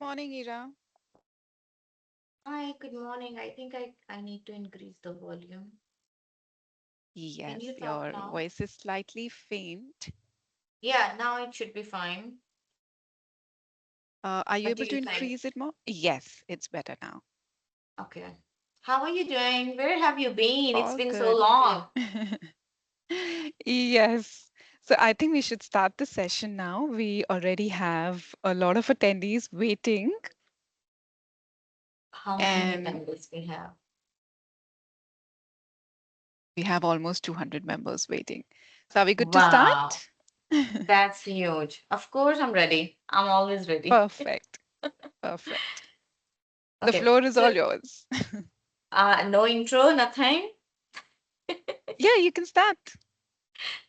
Morning, Ira. Hi, good morning. I think I need to increase the volume. Can Yes, you talk your now? voice is slightly faint. Yeah, now it should be fine. Are you What do able to you think? increase it more? Yes, it's better now. Okay. How are you doing? Where have you been? It's All been so good. long. Yes. So I think we should start the session now. We already have a lot of attendees waiting, How many and attendees we have? we have almost 200 members waiting. So are we good to Wow, start? that's huge. Of course, I'm ready. I'm always ready. Perfect. Perfect. The Okay, floor is so all yours. no intro, nothing. Yeah, you can start.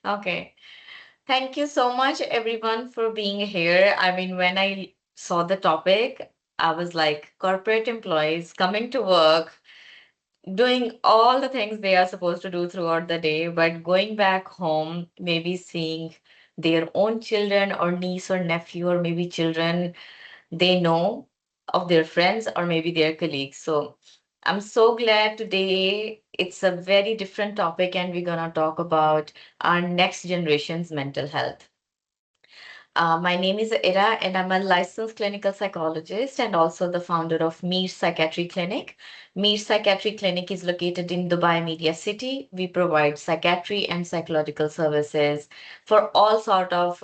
Okay. Thank you so much, everyone, for being here. I mean, when I saw the topic, I was like, corporate employees coming to work, doing all the things they are supposed to do throughout the day, but going back home, maybe seeing their own children or niece or nephew, or maybe children they know of their friends or maybe their colleagues. So I'm so glad today it's a very different topic, and we're going to talk about our next generation's mental health. My name is Ira, and I'm a licensed clinical psychologist and also the founder of Mir Psychiatry Clinic. Mir Psychiatry Clinic is located in Dubai Media City. We provide psychiatry and psychological services for all sort of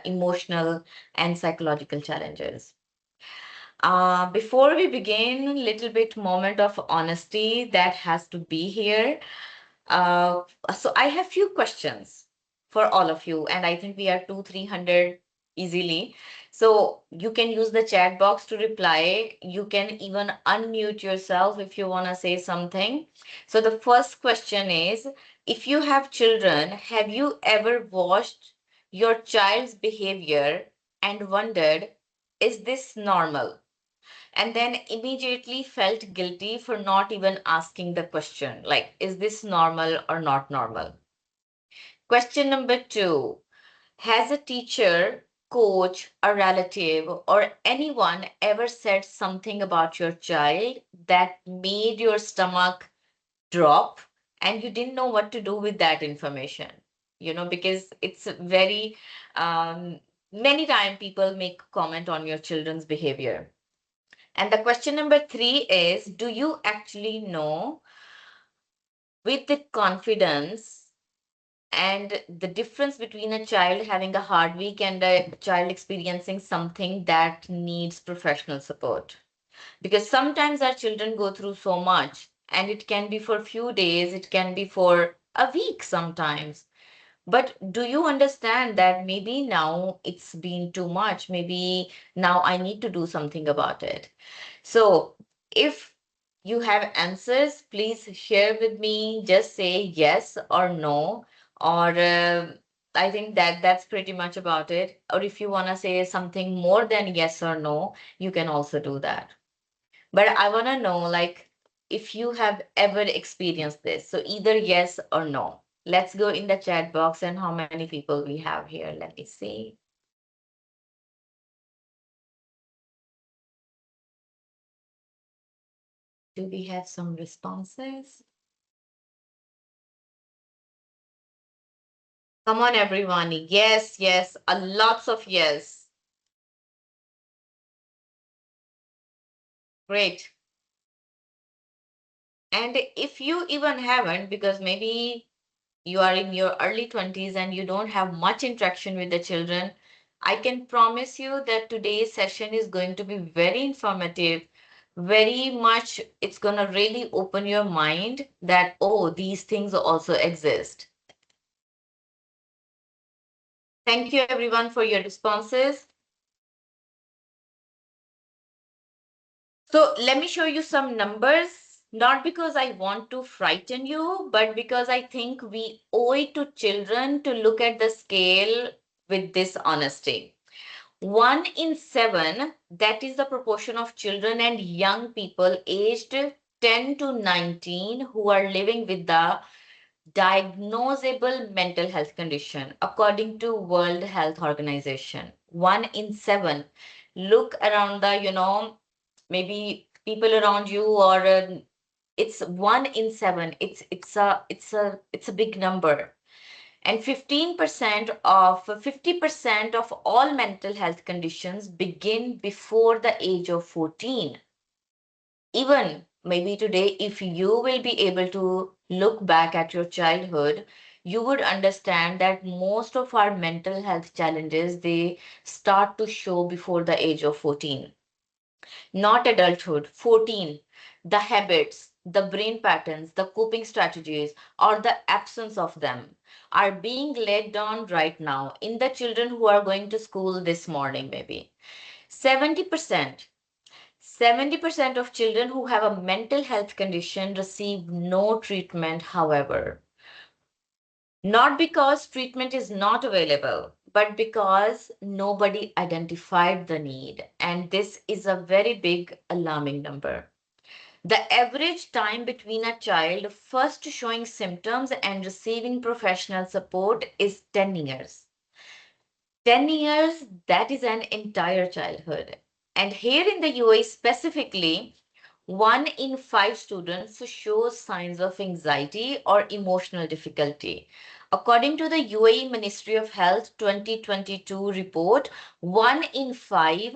emotional and psychological challenges. Before we begin, little bit moment of honesty that has to be here. Uh, so I have few questions for all of you, and I think we are 300 easily. So you can use the chat box to reply. You can even unmute yourself if you want to say something. So the first question is, if you have children, have you ever watched your child's behavior and wondered, is this normal? And then immediately felt guilty for not even asking the question, like, is this normal or not normal? Question number two: has a teacher, coach, a relative, or anyone ever said something about your child that made your stomach drop and you didn't know what to do with that information? Because it's very, many times people make comment on your children's behavior. And the question number three is, do you actually know with the confidence and the difference between a child having a hard week and a child experiencing something that needs professional support? Because sometimes our children go through so much, and it can be for a few days, it can be for a week sometimes. But do you understand that maybe now it's been too much? Maybe now I need to do something about it. So if you have answers, please share with me. Just say yes or no. Or I think that that's pretty much about it. Or if you want to say something more than yes or no, you can also do that. But I want to know, like, if you have ever experienced this. So either yes or no. Let's go in the chat box and how many people we have here. Let me see. Do we have some responses? Come on, everyone. Yes, yes. A lots of yes. Great. And if you even haven't, because maybe you are in your early 20s and you don't have much interaction with the children, I can promise you that today's session is going to be very informative. Very much, it's going to really open your mind that, oh, these things also exist. Thank you, everyone, for your responses. So let me show you some numbers, not because I want to frighten you, but because I think we owe it to children to look at the scale with this honesty. 1 in 7, that is the proportion of children and young people aged 10 to 19 who are living with the diagnosable mental health condition according to World Health Organization. 1 in 7. look around the, maybe people around you, or it's 1 in 7. It's a big number. And 50% of all mental health conditions begin before the age of 14. Even maybe today, if you will be able to look back at your childhood, you would understand that most of our mental health challenges, they start to show before the age of 14. Not adulthood, 14. The habits, the brain patterns, the coping strategies, or the absence of them are being laid down right now in the children who are going to school this morning, maybe. 70%. 70% of children who have a mental health condition receive no treatment, however. Not because treatment is not available, but because nobody identified the need. And this is a very big alarming number. The average time between a child first showing symptoms and receiving professional support is 10 years. 10 years, that is an entire childhood. And here in the UAE specifically, 1 in 5 students show signs of anxiety or emotional difficulty. According to the UAE Ministry of Health 2022 report, 1 in 5,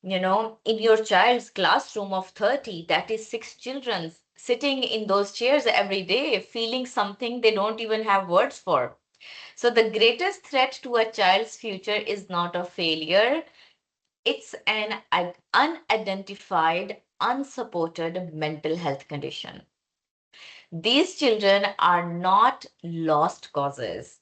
in your child's classroom of 30, that is 6 children sitting in those chairs every day, feeling something they don't even have words for. So, the greatest threat to a child's future is not a failure, it's an unidentified, unsupported mental health condition. These children are not lost causes.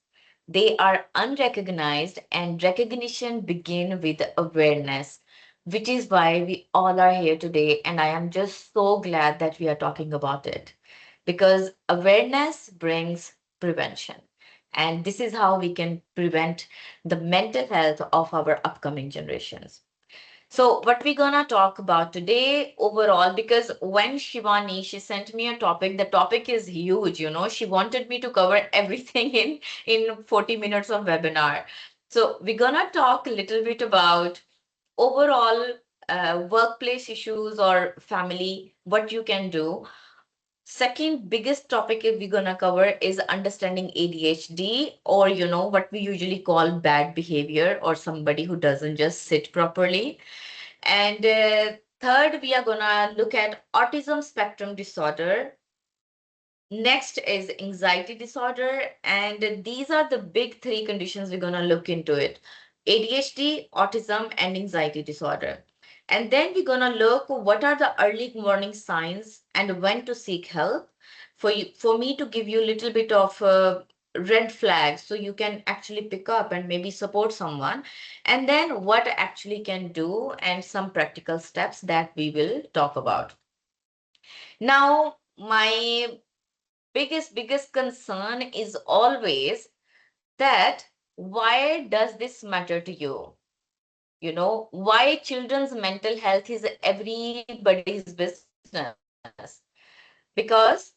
They are unrecognized, and recognition begin with awareness, which is why we all are here today. And I am just so glad that we are talking about it, because awareness brings prevention. And this is how we can prevent the mental health of our upcoming generations. So what we're gonna talk about today overall, because when Shivani, she sent me a topic, the topic is huge, she wanted me to cover everything in 40 minutes of webinar. So we're gonna talk a little bit about overall workplace issues or family, what you can do. Second biggest topic we're gonna cover is understanding ADHD, or what we usually call bad behavior, or somebody who doesn't just sit properly. And third, we are gonna look at autism spectrum disorder. Next is anxiety disorder, and these are the big three conditions we're gonna look into it: ADHD, autism, and anxiety disorder. And then we're gonna look what are the early warning signs and when to seek help. For me to give you a little bit of red flags so you can actually pick up and maybe support someone, and then what actually can do and some practical steps that we will talk about. Now, my biggest concern is always that why does this matter to you? Why children's mental health is everybody's business? Because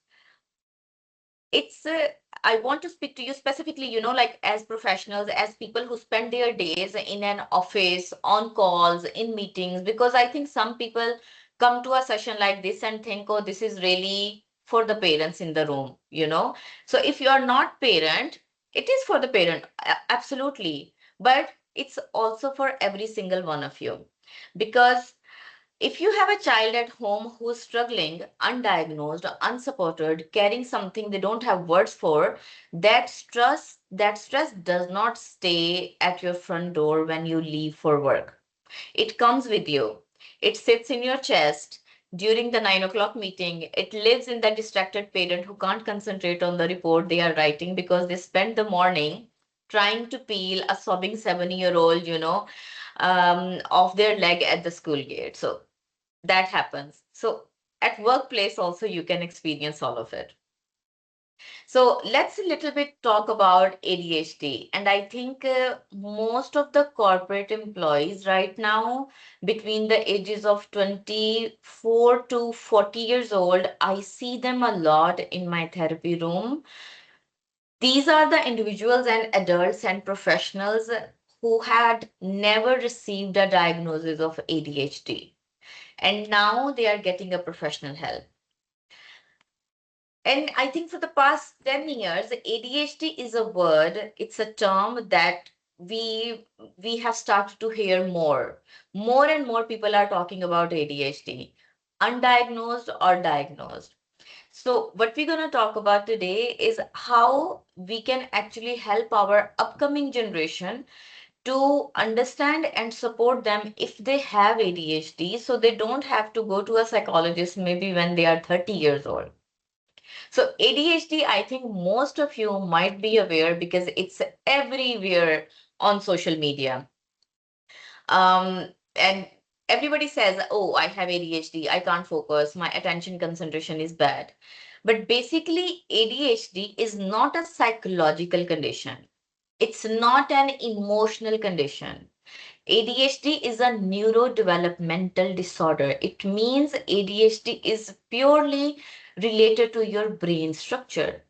it's I want to speak to you specifically, like as professionals, as people who spend their days in an office, on calls, in meetings, because I think some people come to a session like this and think, oh, this is really for the parents in the room. So if you are not parent, it is for the parent, absolutely, but it's also for every single one of you, because if you have a child at home who's struggling, undiagnosed, unsupported, carrying something they don't have words for, that stress does not stay at your front door when you leave for work. It comes with you. It sits in your chest during the 9 o'clock meeting. It lives in the distracted parent who can't concentrate on the report they are writing because they spent the morning trying to peel a sobbing 7-year old, off their leg at the school gate. So that happens. So at workplace also you can experience all of it. So let's a little bit talk about ADHD. And I think most of the corporate employees right now, between the ages of 24 to 40 years old, I see them a lot in my therapy room. These are the individuals and adults and professionals. who had never received a diagnosis of ADHD, and now they are getting a professional help. And I think for the past 10 years, ADHD is a word, it's a term that we have started to hear more. More and more people are talking about ADHD, undiagnosed or diagnosed. So, what we're going to talk about today is how we can actually help our upcoming generation to understand and support them if they have ADHD so they don't have to go to a psychologist maybe when they are 30 years old. So, ADHD, I think most of you might be aware because it's everywhere on social media. And everybody says, oh, I have ADHD, I can't focus, my attention concentration is bad. But basically, ADHD is not a psychological condition. It's not an emotional condition. ADHD is a neurodevelopmental disorder. It means ADHD is purely related to your brain structure.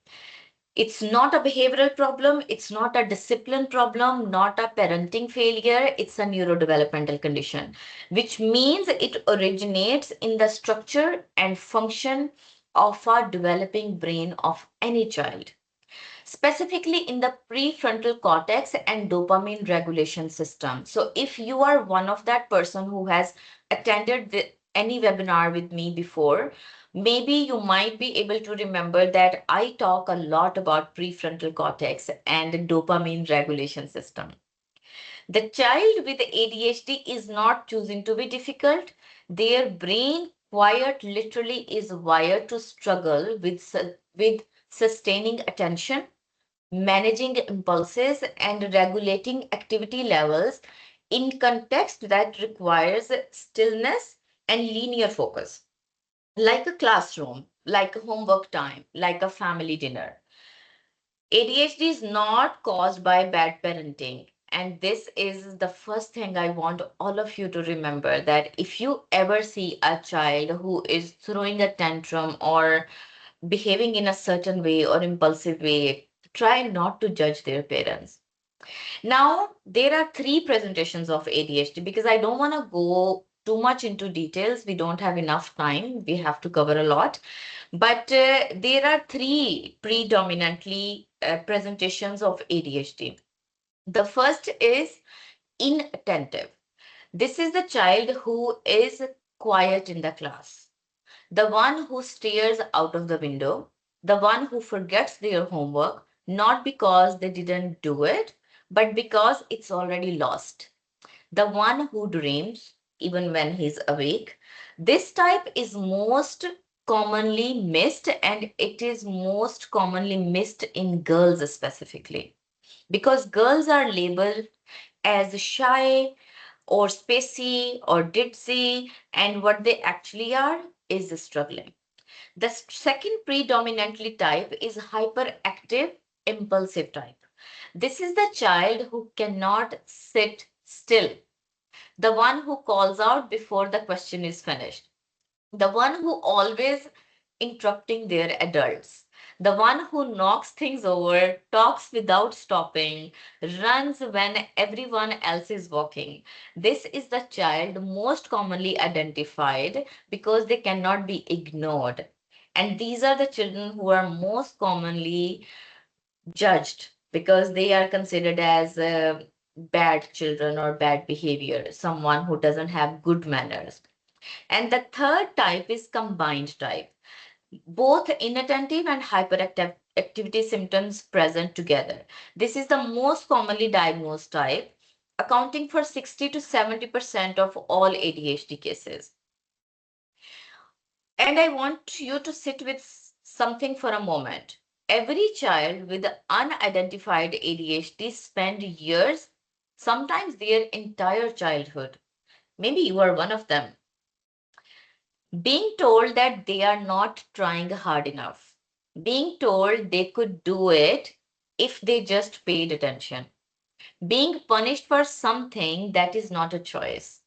It's not a behavioral problem, it's not a discipline problem, not a parenting failure, it's a neurodevelopmental condition, which means it originates in the structure and function of a developing brain of any child, specifically in the prefrontal cortex and dopamine regulation system. So, if you are one of that person who has attended any webinar with me before, maybe you might be able to remember that I talk a lot about prefrontal cortex and dopamine regulation system. The child with ADHD is not choosing to be difficult. Their brain quiet literally is wired to struggle with, with sustaining attention, managing impulses, and regulating activity levels in context that requires stillness and linear focus, like a classroom, like a homework time, like a family dinner. ADHD is not caused by bad parenting. And this is the first thing I want all of you to remember, that if you ever see a child who is throwing a tantrum or behaving in a certain way or impulsive way, try not to judge their parents. Now, there are three presentations of ADHD because I don't want to go too much into details. We don't have enough time. We have to cover a lot. But there are three predominantly presentations of ADHD. The first is inattentive. This is the child who is quiet in the class, the one who stares out of the window, the one who forgets their homework, not because they didn't do it, but because it's already lost, the one who dreams even when he's awake. This type is most commonly missed, and it is most commonly missed in girls specifically because girls are labeled as shy or spacey or ditzy, and what they actually are is struggling. The second predominantly type is hyperactive impulsive type. This is the child who cannot sit still, the one who calls out before the question is finished, the one who always interrupting their adults, the one who knocks things over, talks without stopping, runs when everyone else is walking. This is the child most commonly identified because they cannot be ignored. And these are the children who are most commonly judged because they are considered as bad children or bad behavior, someone who doesn't have good manners. And the third type is combined type, both inattentive and hyperactive activity symptoms present together. This is the most commonly diagnosed type, accounting for 60 to 70% of all ADHD cases. And I want you to sit with something for a moment. Every child with unidentified ADHD spend years, sometimes their entire childhood. Maybe you are one of them, being told that they are not trying hard enough, being told they could do it if they just paid attention, being punished for something that is not a choice.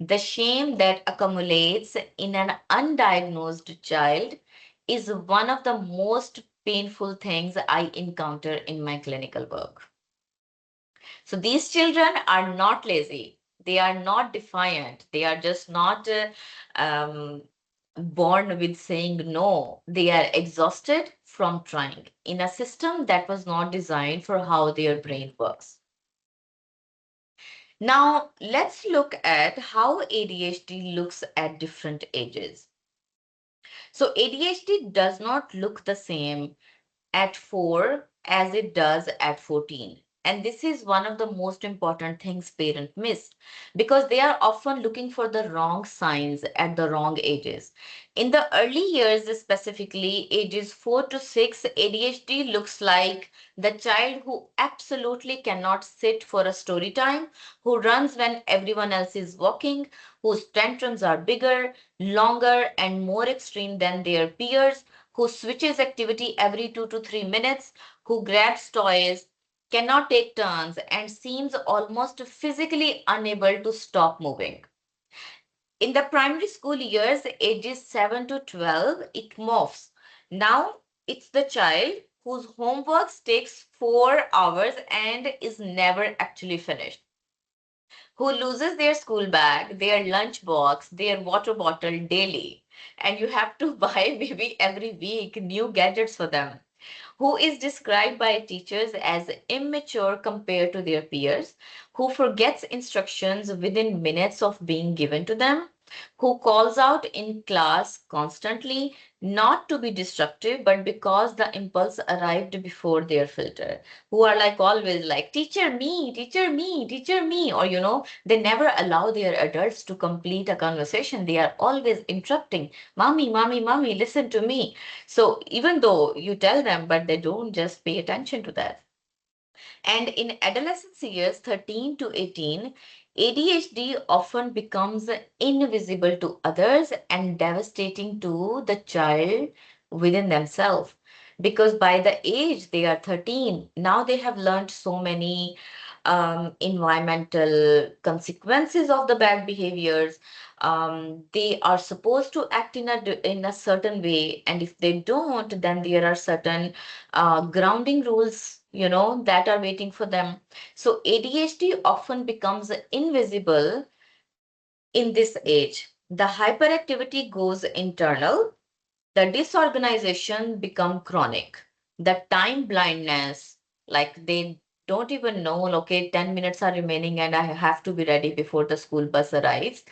The shame that accumulates in an undiagnosed child is one of the most painful things I encounter in my clinical work. So these children are not lazy. They are not defiant. They are just not born with saying no. They are exhausted from trying in a system that was not designed for how their brain works. Now, let's look at how ADHD looks at different ages. So, ADHD does not look the same at 4 as it does at 14. And this is one of the most important things parents miss because they are often looking for the wrong signs at the wrong ages. In the early years, specifically ages 4 to 6, ADHD looks like the child who absolutely cannot sit for a story time, who runs when everyone else is walking, whose tantrums are bigger, longer, and more extreme than their peers, who switches activity every 2 to 3 minutes, who grabs toys, cannot take turns, and seems almost physically unable to stop moving. In the primary school years, ages 7 to 12, it morphs. Now it's the child whose homework takes 4 hours and is never actually finished, who loses their school bag, their lunch box, their water bottle daily. And you have to buy maybe every week new gadgets for them, who is described by teachers as immature compared to their peers, who forgets instructions within minutes of being given to them, who calls out in class constantly, not to be disruptive, but because the impulse arrived before their filter, who are like always like, teacher me, teacher me, teacher me, or they never allow their adults to complete a conversation. They are always interrupting, mommy, mommy, mommy, listen to me. So even though you tell them, but they don't just pay attention to that. And in adolescence years 13 to 18, ADHD often becomes invisible to others and devastating to the child within themselves. Because by the age they are 13, now they have learned so many environmental consequences of the bad behaviors. They are supposed to act in a certain way, and if they don't, then there are certain grounding rules, that are waiting for them. So ADHD often becomes invisible in this age. The hyperactivity goes internal, the disorganization become chronic, the time blindness, like they don't even know, okay, 10 minutes are remaining and I have to be ready before the school bus arrives.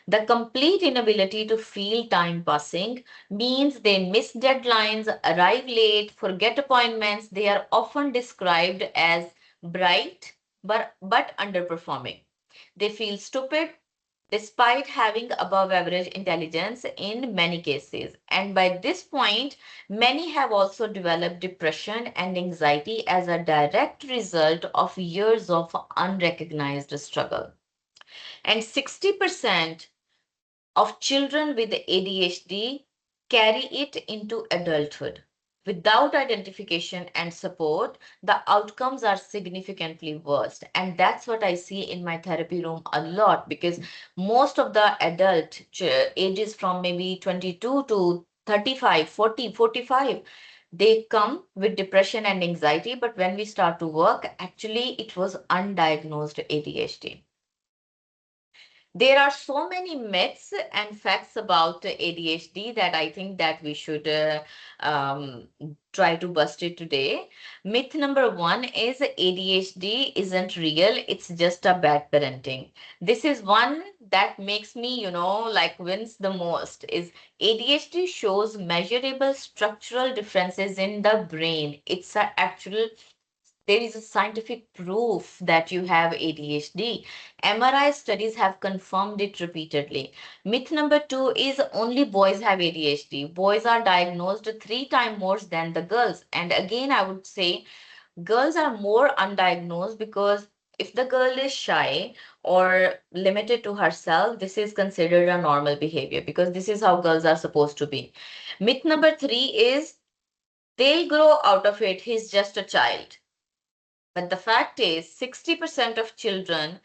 The complete inability to feel time passing means they miss deadlines, arrive late, forget appointments. They are often described as bright but underperforming. They feel stupid despite having above average intelligence in many cases. And by this point, many have also developed depression and anxiety as a direct result of years of unrecognized struggle. And 60% of children with ADHD carry it into adulthood. Without identification and support, the outcomes are significantly worse. And that's what I see in my therapy room a lot because most of the ages from maybe 22 to 35, 40, 45, they come with depression and anxiety. But when we start to work, actually, it was undiagnosed ADHD. There are so many myths and facts about ADHD that I think that we should um, try to bust it today. Myth number one is ADHD isn't real. It's just a bad parenting. This is one that makes me, like wince the most is ADHD shows measurable structural differences in the brain. It's a actual there is a scientific proof that you have ADHD. MRI studies have confirmed it repeatedly. Myth number two is only boys have ADHD. Boys are diagnosed 3 times more than the girls. And again, I would say girls are more undiagnosed because if the girl is shy or limited to herself, this is considered a normal behavior because this is how girls are supposed to be. Myth number three is they'll grow out of it. He's just a child. But the fact is, 60% of children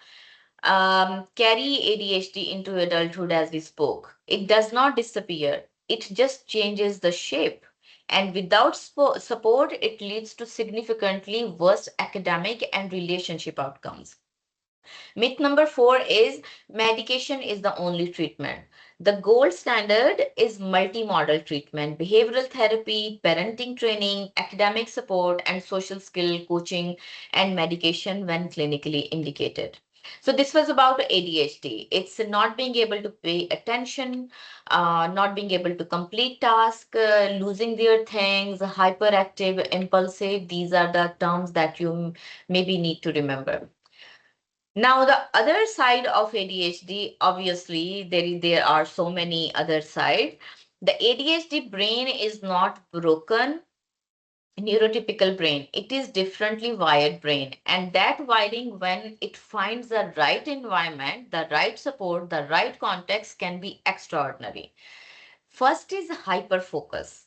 carry ADHD into adulthood as we spoke. It does not disappear, it just changes the shape. And without support, it leads to significantly worse academic and relationship outcomes. Myth number four is medication is the only treatment. The gold standard is multimodal treatment, behavioral therapy, parenting training, academic support, and social skill coaching and medication when clinically indicated. So this was about ADHD. It's not being able to pay attention, not being able to complete tasks, losing their things, hyperactive, impulsive. These are the terms that you maybe need to remember. Now, the other side of ADHD, obviously, there are so many other sides. The ADHD brain is not broken neurotypical brain. It is differently wired brain. And that wiring, when it finds the right environment, the right support, the right context, can be extraordinary. First is hyper focus.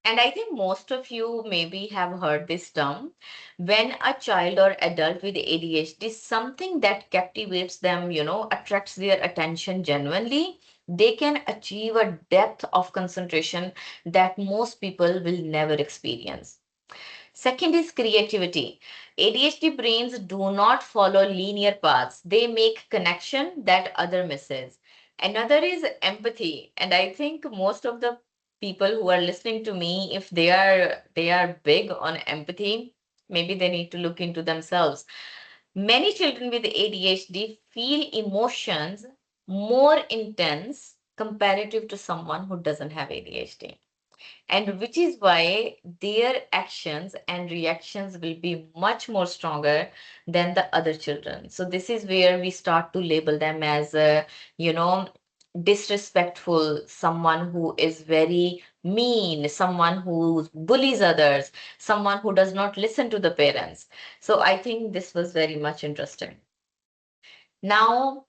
And I think most of you maybe have heard this term. When a child or adult with ADHD, something that captivates them, attracts their attention genuinely, they can achieve a depth of concentration that most people will never experience. Second is creativity. ADHD brains do not follow linear paths. They make connection that other misses. Another is empathy. And I think most of the people who are listening to me, if they are big on empathy, maybe they need to look into themselves. Many children with ADHD feel emotions more intense comparative to someone who doesn't have ADHD, and which is why their actions and reactions will be much more stronger than the other children. So this is where we start to label them as you know disrespectful, someone who is very mean, someone who bullies others, someone who does not listen to the parents. So I think this was very much interesting. Now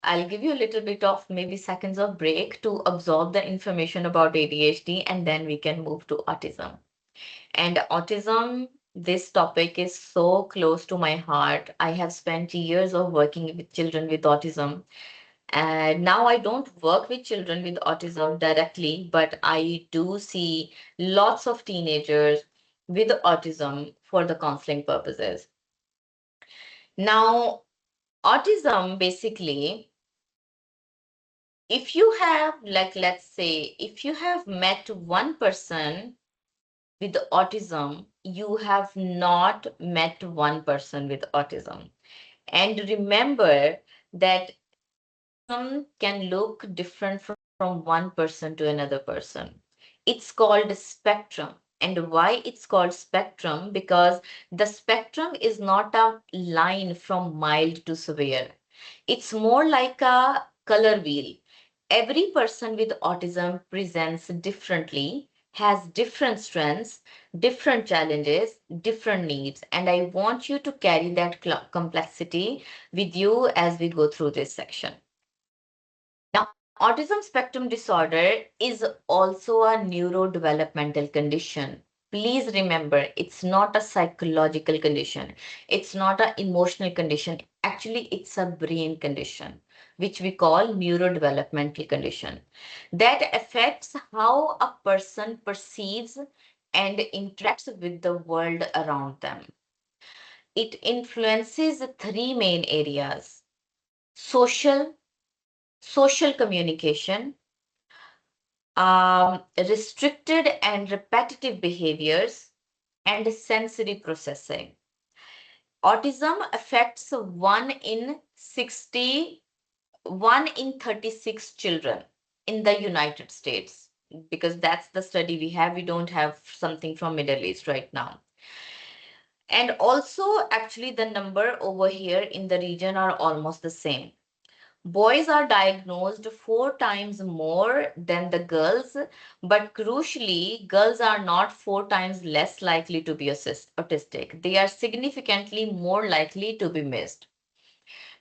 I'll give you a little bit of maybe seconds of break to absorb the information about ADHD, and then we can move to autism. And autism, this topic is so close to my heart. I have spent years of working with children with autism. And now I don't work with children with autism directly, but I do see lots of teenagers with autism for the counseling purposes. Now, autism basically, if you have, like, let's say, if you have met one person with autism, you have not met one person with autism. And remember that autism can look different from one person to another person. It's called spectrum. And why it's called spectrum? Because the spectrum is not a line from mild to severe. It's more like a color wheel. Every person with autism presents differently, has different strengths, different challenges, different needs. And I want you to carry that complexity with you as we go through this section. Now, autism spectrum disorder is also a neurodevelopmental condition. Please remember, it's not a psychological condition. It's not an emotional condition. Actually, it's a brain condition, which we call neurodevelopmental condition, that affects how a person perceives and interacts with the world around them. It influences three main areas: social, social communication, restricted and repetitive behaviors, and sensory processing. Autism affects 1 in 36 children in the United States, because that's the study we have. We don't have something from Middle East right now. And also, actually, the number over here in the region are almost the same. Boys are diagnosed 4 times more than the girls, but crucially, girls are not 4 times less likely to be autistic. They are significantly more likely to be missed,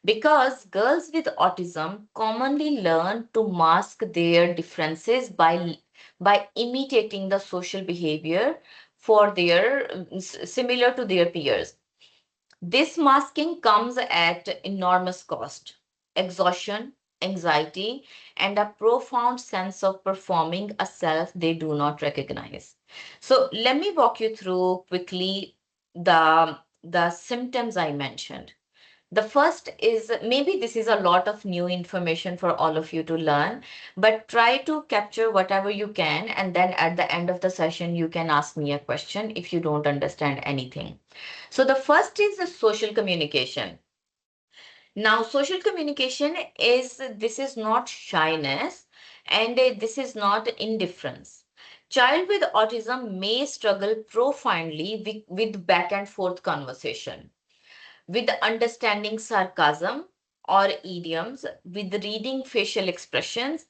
because girls with autism commonly learn to mask their differences by imitating the social behavior for their similar to their peers. This masking comes at enormous cost, exhaustion, anxiety, and a profound sense of performing a self they do not recognize. So let me walk you through quickly the symptoms I mentioned. The first is, maybe this is a lot of new information for all of you to learn, but try to capture whatever you can, and then at the end of the session, you can ask me a question if you don't understand anything. So the first is the social communication. Now, social communication is, this is not shyness, and this is not indifference. Child with autism may struggle profoundly with back and forth conversation, with understanding sarcasm or idioms, with reading facial expressions,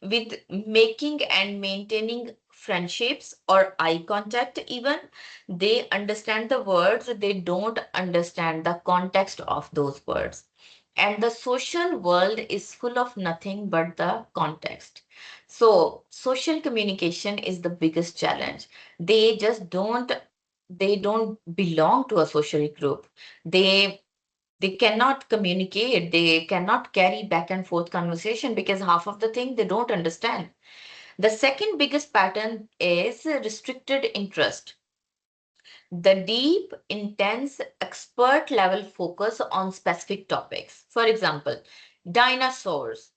with making and maintaining friendships or eye contact. Even they understand the words, they don't understand the context of those words. And the social world is full of nothing but the context. So social communication is the biggest challenge. They just don't belong to a social group. They cannot communicate, they cannot carry back and forth conversation because half of the thing they don't understand. The second biggest pattern is restricted interest, the deep, intense, expert level focus on specific topics. For example, dinosaurs,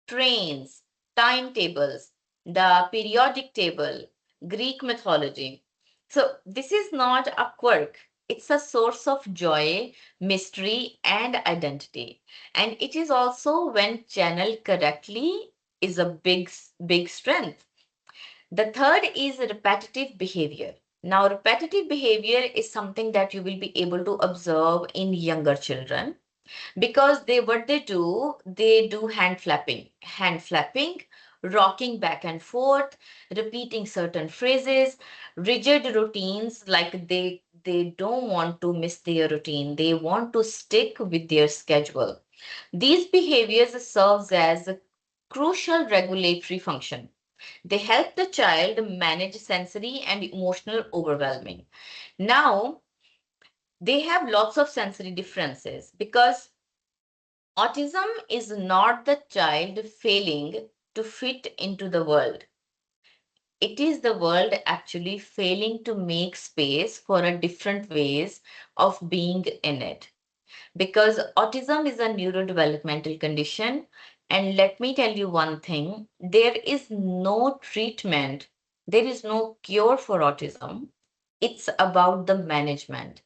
trains, timetables, the periodic table, Greek mythology. So, this is not a quirk, it's a source of joy, mystery, and identity. And it is also, when channeled correctly, is a big strength. The third is repetitive behavior. Now, repetitive behavior is something that you will be able to observe in younger children, because they do hand flapping, rocking back and forth, repeating certain phrases, rigid routines, like they don't want to miss their routine, they want to stick with their schedule. These behaviors serves as a crucial regulatory function. They help the child manage sensory and emotional overwhelming. Now, they have lots of sensory differences, because autism is not the child failing to fit into the world. It is the world actually failing to make space for a different ways of being in it. Because autism is a neurodevelopmental condition. And let me tell you one thing, there is no treatment, there is no cure for autism. It's about the management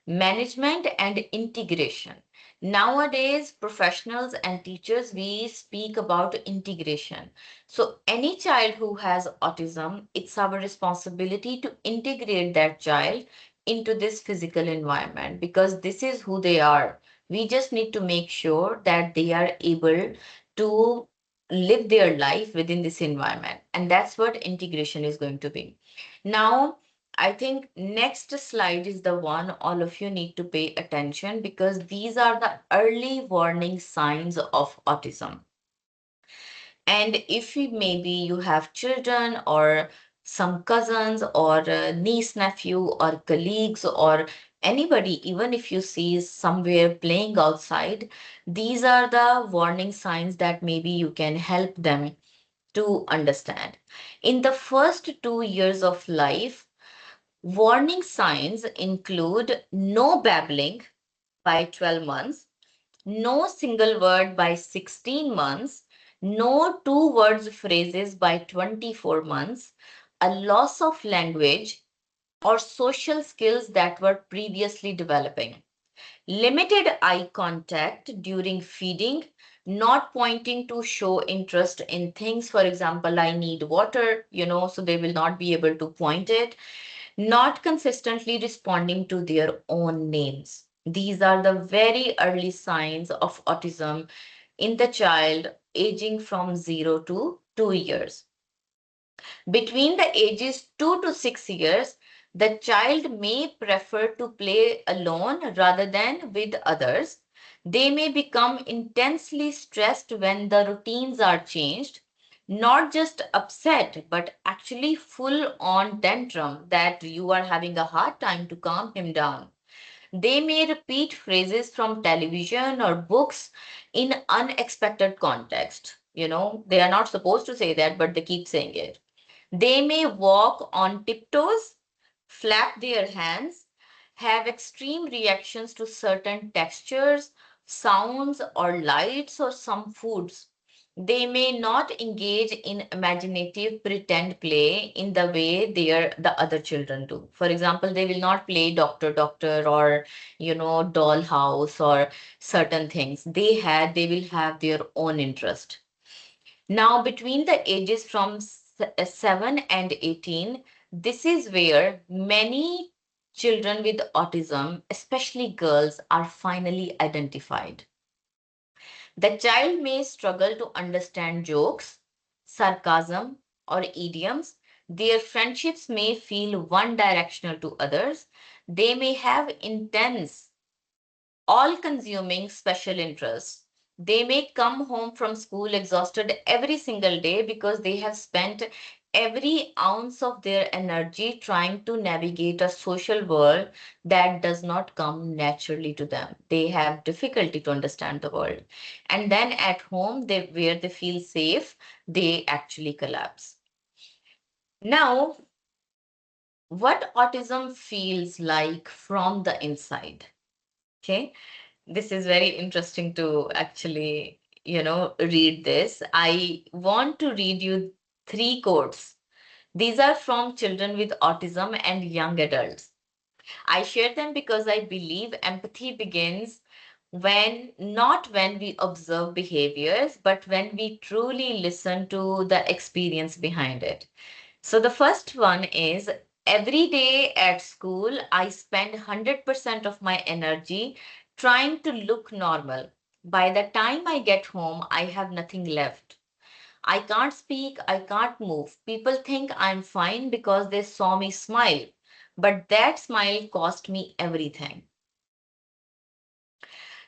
and integration. Nowadays, professionals and teachers, we speak about integration. So, any child who has autism, it's our responsibility to integrate that child into this physical environment, because this is who they are. We just need to make sure that they are able to live their life within this environment. And that's what integration is going to be. Now, I think next slide is the one all of you need to pay attention, because these are the early warning signs of autism. And if maybe you have children or some cousins or niece, nephew, or colleagues, or anybody, even if you see somewhere playing outside, these are the warning signs that maybe you can help them to understand. In the first 2 years of life, warning signs include no babbling by 12 months, no single word by 16 months, no two words phrases by 24 months, a loss of language or social skills that were previously developing, limited eye contact during feeding, not pointing to show interest in things. For example, I need water, so they will not be able to point it, not consistently responding to their own names. These are the very early signs of autism in the child aging from 0 to 2 years. Between the ages 2 to 6 years, the child may prefer to play alone rather than with others. They may become intensely stressed when the routines are changed, not just upset, but actually full on tantrum that you are having a hard time to calm him down. They may repeat phrases from television or books in unexpected context. They are not supposed to say that, but they keep saying it. They may walk on tiptoes, flap their hands, have extreme reactions to certain textures, sounds, or lights, or some foods. They may not engage in imaginative pretend play in the way the other children do. For example, they will not play doctor, doctor, or dollhouse or certain things. They will have their own interest. Now, between the ages from 7 and 18, this is where many children with autism, especially girls, are finally identified. The child may struggle to understand jokes, sarcasm, or idioms. Their friendships may feel one directional to others. They may have intense all consuming special interests. They may come home from school exhausted every single day because they have spent every ounce of their energy trying to navigate a social world that does not come naturally to them. They have difficulty to understand the world. And then at home, where they feel safe, they actually collapse. Now, what autism feels like from the inside. Okay. This is very interesting to actually, read this. I want to read you three quotes. These are from children with autism and young adults. I share them because I believe empathy begins not when we observe behaviors, but when we truly listen to the experience behind it. So the first one is every day at school, I spend 100% of my energy trying to look normal. By the time I get home, I have nothing left. I can't speak, I can't move. People think I'm fine because they saw me smile. But that smile cost me everything.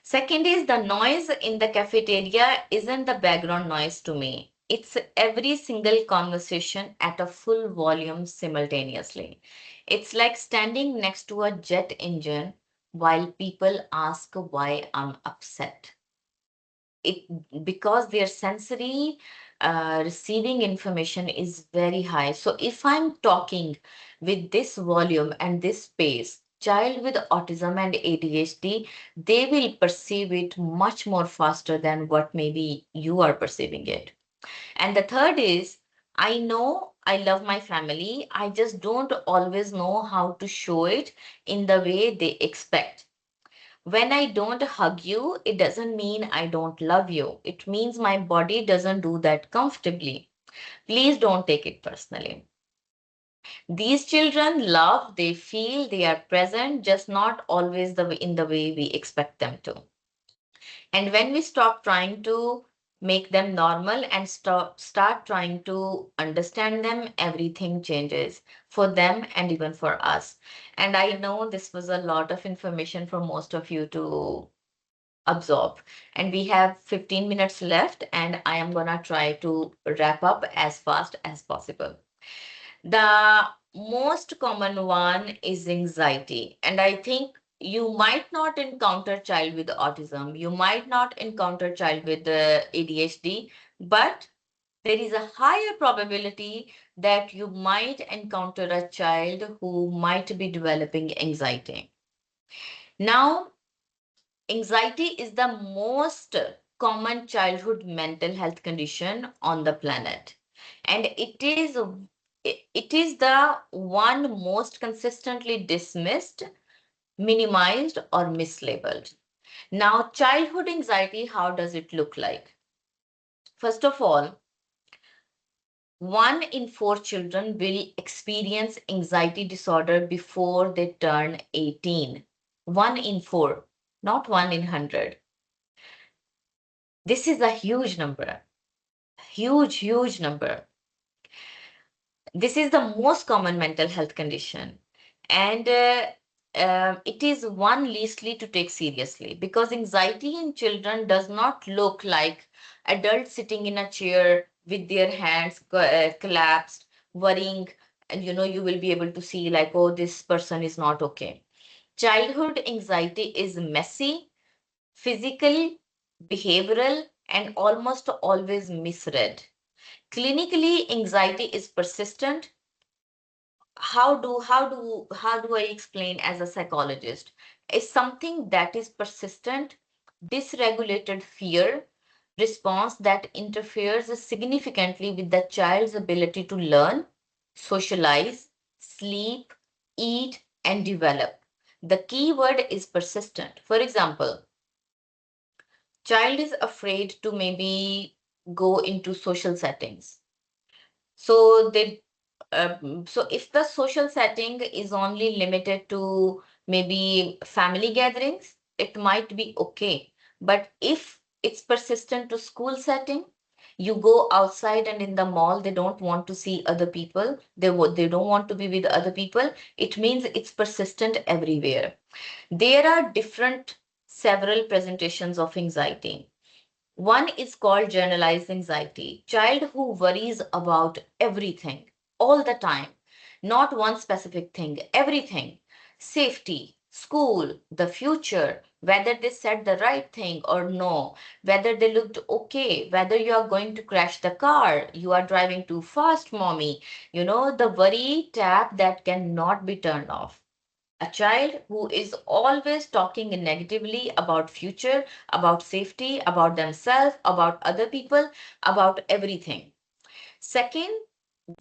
Second is the noise in the cafeteria isn't the background noise to me. It's every single conversation at a full volume simultaneously. It's like standing next to a jet engine while people ask why I'm upset. It because their sensory receiving information is very high. So if I'm talking with this volume and this space, child with autism and ADHD, they will perceive it much more faster than what maybe you are perceiving it. And the third is, I know I love my family, I just don't always know how to show it in the way they expect. When I don't hug you, it doesn't mean I don't love you. It means my body doesn't do that comfortably. Please don't take it personally. These children love, they feel, they are present, just not always in the way we expect them to. And when we stop trying to make them normal and start trying to understand them, everything changes for them and even for us. And I know this was a lot of information for most of you to absorb. And we have 15 minutes left, and I am going to try to wrap up as fast as possible. The most common one is anxiety. And I think you might not encounter child with autism, you might not encounter child with ADHD, but there is a higher probability that you might encounter a child who might be developing anxiety. Now, anxiety is the most common childhood mental health condition on the planet. And it is the one most consistently dismissed, minimized, or mislabeled. Now, childhood anxiety, how does it look like? First of all, 1 in 4 children will experience anxiety disorder before they turn 18. 1 in 4, not 1 in 100. This is a huge number, huge number. This is the most common mental health condition. And it is one leastly to take seriously because anxiety in children does not look like adults sitting in a chair with their hands collapsed, worrying, and you will be able to see like, oh, this person is not okay. Childhood anxiety is messy, physical, behavioral, and almost always misread. Clinically, anxiety is persistent. How do I explain as a psychologist? Is something that is persistent, dysregulated fear response that interferes significantly with the child's ability to learn, socialize, sleep, eat, and develop. The key word is persistent. For example, child is afraid to maybe go into social settings. So so if the social setting is only limited to maybe family gatherings, it might be okay. But if it's persistent to school setting, you go outside and in the mall, they don't want to see other people. They don't want to be with other people. It means it's persistent everywhere. There are different several presentations of anxiety. One is called generalized anxiety. Child who worries about everything all the time, not one specific thing, everything. Safety, school, the future, whether they said the right thing or no, whether they looked okay, whether you are going to crash the car, you are driving too fast, mommy. The worry tab that cannot be turned off. A child who is always talking negatively about future, about safety, about themselves, about other people, about everything. Second,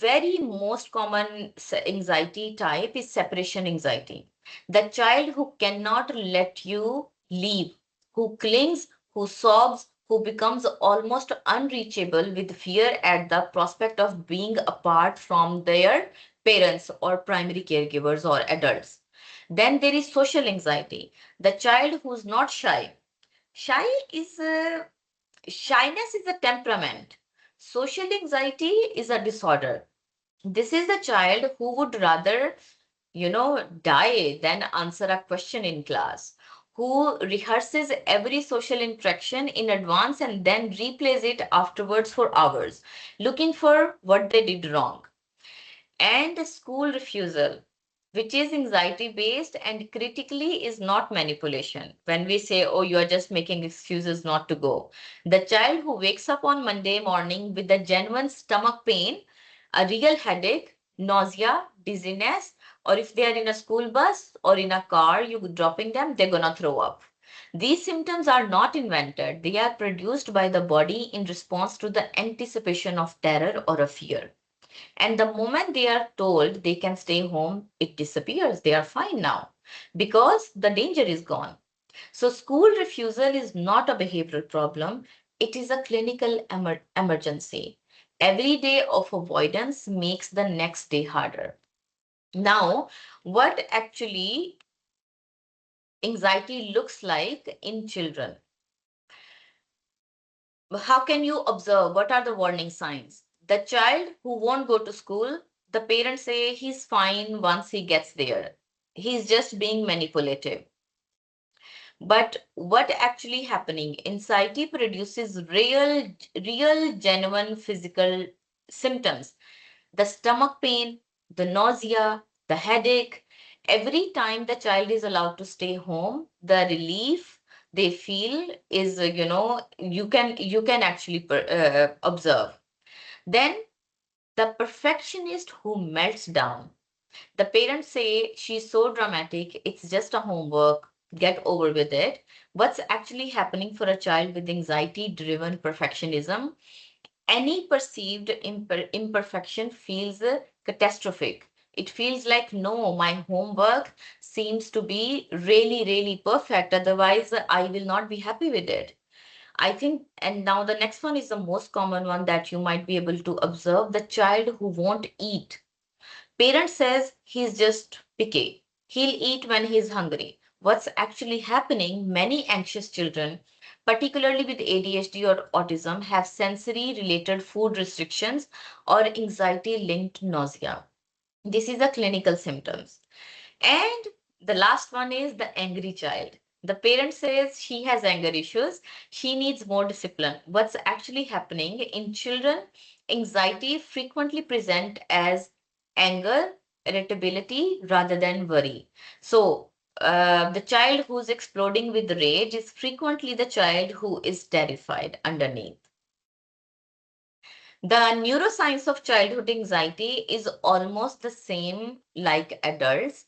very most common anxiety type is separation anxiety. The child who cannot let you leave, who clings, who sobs, who becomes almost unreachable with fear at the prospect of being apart from their parents or primary caregivers or adults. Then there is social anxiety. The child who's not shy. Shy is Shyness is a temperament. Social anxiety is a disorder. This is the child who would rather, die than answer a question in class, who rehearses every social interaction in advance and then replays it afterwards for hours, looking for what they did wrong. And school refusal, which is anxiety based and critically is not manipulation. When we say, oh, you are just making excuses not to go, the child who wakes up on Monday morning with a genuine stomach pain, a real headache, nausea, dizziness, or if they are in a school bus or in a car, you dropping them, they're gonna throw up. These symptoms are not invented, they are produced by the body in response to the anticipation of terror or a fear. And the moment they are told they can stay home, it disappears. They are fine now because the danger is gone. So, school refusal is not a behavioral problem, it is a clinical emergency. Every day of avoidance makes the next day harder. Now, what actually anxiety looks like in children? How can you observe? What are the warning signs? The child who won't go to school, the parents say he's fine once he gets there. He's just being manipulative. But what actually happening? Anxiety produces real, genuine physical symptoms. The stomach pain, the nausea, the headache. Every time the child is allowed to stay home, the relief they feel is, you can actually observe. Then the perfectionist who melts down. The parents say she's so dramatic, it's just a homework, get over with it. What's actually happening for a child with anxiety driven perfectionism? Any perceived imperfection feels catastrophic. It feels like, no, my homework seems to be really, really perfect. Otherwise, I will not be happy with it. I think, and now the next one is the most common one that you might be able to observe, the child who won't eat. Parent says he's just picky. He'll eat when he's hungry. What's actually happening, many anxious children, particularly with ADHD or autism, have sensory related food restrictions or anxiety linked nausea. This is a clinical symptoms. And the last one is the angry child. The parent says she has anger issues, she needs more discipline. What's actually happening in children, anxiety frequently present as anger, irritability rather than worry. So, the child who's exploding with rage is frequently the child who is terrified underneath. The neuroscience of childhood anxiety is almost the same like adults.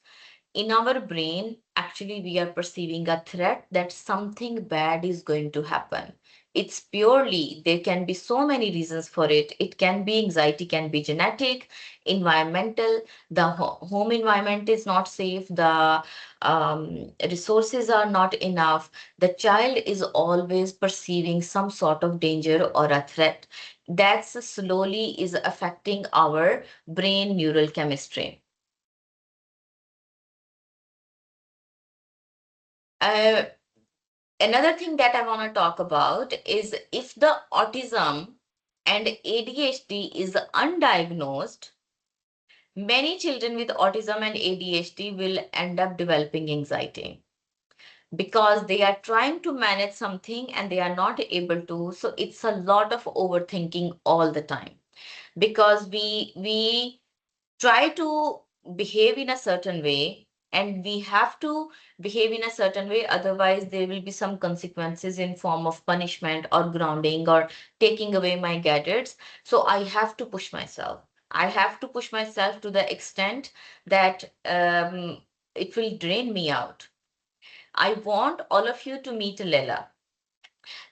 In our brain, actually, we are perceiving a threat that something bad is going to happen. It's purely, there can be so many reasons for it. It can be anxiety, can be genetic, environmental, the home environment is not safe, the resources are not enough. The child is always perceiving some sort of danger or a threat. That's slowly is affecting our brain neural chemistry. Uh, Another thing that I want to talk about is if the autism and ADHD is undiagnosed, many children with autism and ADHD will end up developing anxiety because they are trying to manage something and they are not able to. So it's a lot of overthinking all the time because we try to behave in a certain way and we have to behave in a certain way, otherwise there will be some consequences in form of punishment or grounding or taking away my gadgets. So I have to push myself. I have to push myself to the extent that it will drain me out. I want all of you to meet Lela.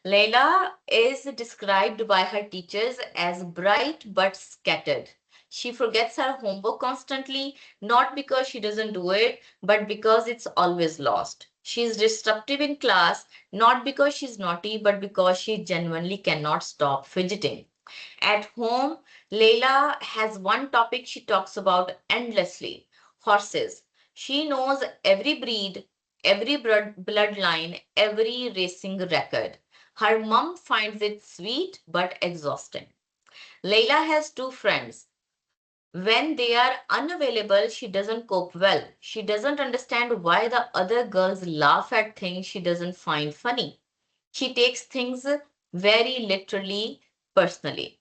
Layla is described by her teachers as bright but scattered. She forgets her homework constantly, not because she doesn't do it, but because it's always lost. She is disruptive in class, not because she's naughty, but because she genuinely cannot stop fidgeting. At home, Layla has one topic she talks about endlessly: horses. She knows every breed, every bloodline, every racing record. Her mom finds it sweet but exhausting. Layla has two friends. When they are unavailable, she doesn't cope well. She doesn't understand why the other girls laugh at things she doesn't find funny. She takes things very literally, personally.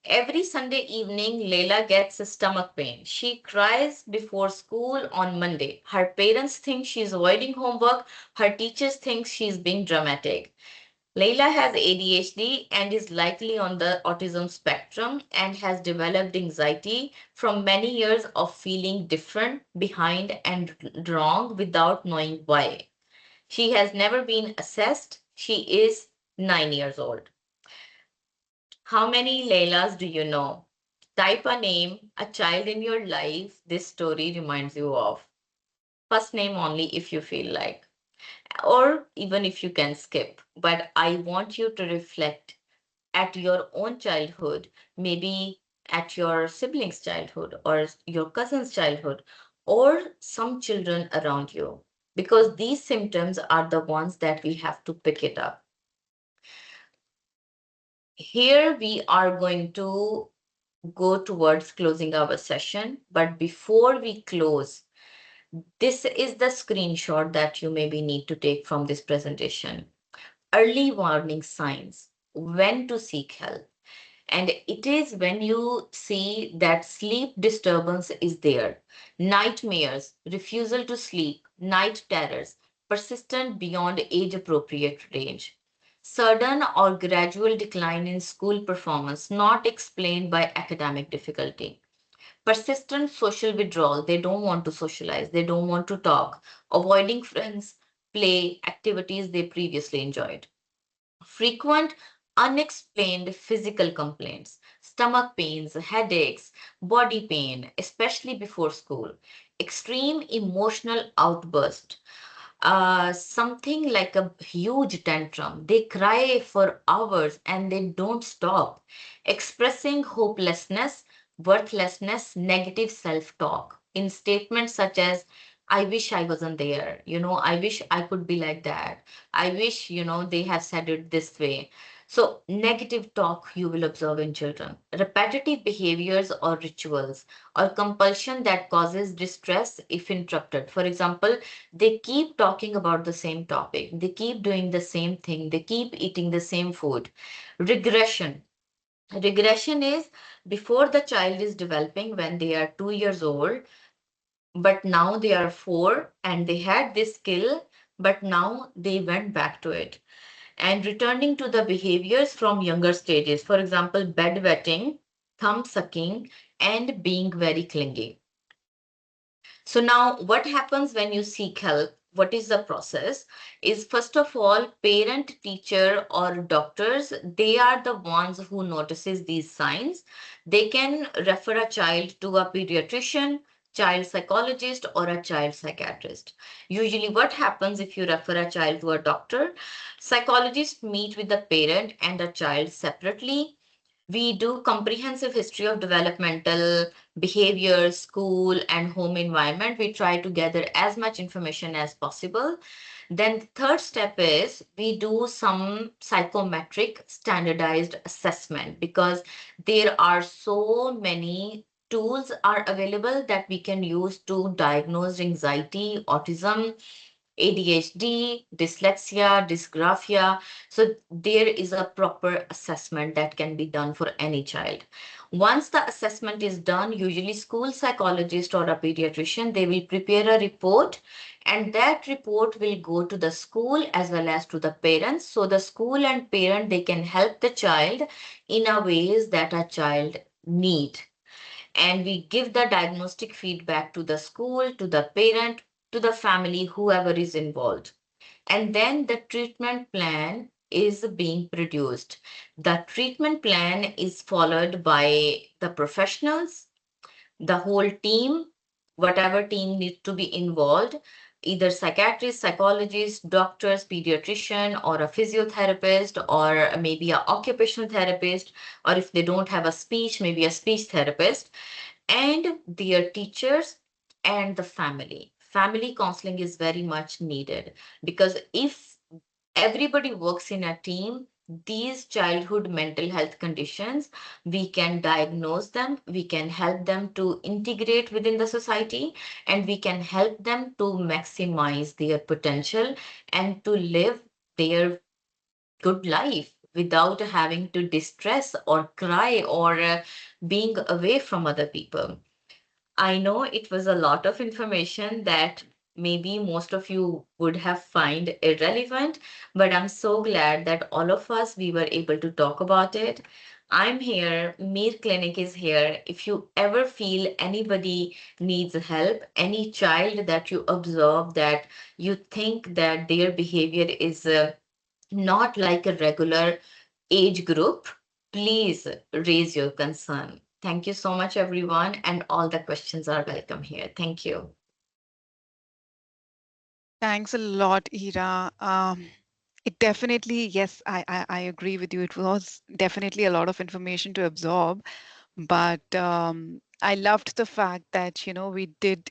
Every Sunday evening, Leila gets a stomach pain. She cries before school on Monday. Her parents think she's avoiding homework. Her teachers think she's being dramatic. Leila has ADHD and is likely on the autism spectrum and has developed anxiety from many years of feeling different, behind, and wrong without knowing why. She has never been assessed. She is 9 years old. How many Leilas do you know? Type a name, a child in your life this story reminds you of. First name only if you feel like, or even if you can skip. But I want you to reflect at your own childhood, maybe at your sibling's childhood, or your cousin's childhood, or some children around you, because these symptoms are the ones that we have to pick it up. Here we are going to go towards closing our session. But before we close, this is the screenshot that you maybe need to take from this presentation. Early warning signs, when to seek help. And it is when you see that sleep disturbance is there, nightmares, refusal to sleep, night terrors, persistent beyond age appropriate range, sudden or gradual decline in school performance, not explained by academic difficulty, persistent social withdrawal, they don't want to socialize, they don't want to talk, avoiding friends, play, activities they previously enjoyed, frequent unexplained physical complaints, stomach pains, headaches, body pain, especially before school, extreme emotional outburst, something like a huge tantrum. They cry for hours and they don't stop, expressing hopelessness, worthlessness, negative self talk in statements such as, I wish I wasn't there. I wish I could be like that. I wish, they have said it this way. So, negative talk you will observe in children, repetitive behaviors or rituals, or compulsion that causes distress if interrupted. For example, they keep talking about the same topic, they keep doing the same thing, they keep eating the same food. Regression. Regression is before the child is developing when they are 2 years old, but now they are four and they had this skill, but now they went back to it. and returning to the behaviors from younger stages. For example, bedwetting, thumb sucking, and being very clingy. So now what happens when you seek help? What is the process? Is first of all, parent, teacher, or doctors, they are the ones who notices these signs. They can refer a child to a pediatrician, child psychologist, or a child psychiatrist. Usually what happens if you refer a child to a doctor, psychologists meet with the parent and a child separately. We do comprehensive history of developmental behavior, school, and home environment. We try to gather as much information as possible. Then the third step is we do some psychometric standardized assessment, because there are so many tools are available that we can use to diagnose anxiety, autism, ADHD, dyslexia, dysgraphia. So there is a proper assessment that can be done for any child. Once the assessment is done, usually school psychologist or a pediatrician, they will prepare a report, and that report will go to the school as well as to the parents. So the school and parent, they can help the child in a ways that a child need, and we give the diagnostic feedback to the school, to the parent, to the family, whoever is involved. And then the treatment plan is being produced. The treatment plan is followed by the professionals, the whole team, whatever team needs to be involved, either psychiatrist, psychologist, doctors, pediatrician, or a physiotherapist, or maybe an occupational therapist, or if they don't have a speech, maybe a speech therapist, and their teachers and the family. Family counseling is very much needed, because if everybody works in a team, these childhood mental health conditions, we can diagnose them, we can help them to integrate within the society, and we can help them to maximize their potential and to live their good life without having to distress or cry or being away from other people. I know it was a lot of information that maybe most of you would have find irrelevant, but I'm so glad that all of us we were able to talk about it. I'm here, Mir Clinic is here. If you ever feel anybody needs help, any child that you observe that you think that their behavior is not like a regular age group, please raise your concern. Thank you so much, everyone, and all the questions are welcome here. Thank you. Thanks a lot, Ira. It definitely, yes, I agree with you. It was definitely a lot of information to absorb, but I loved the fact that, we did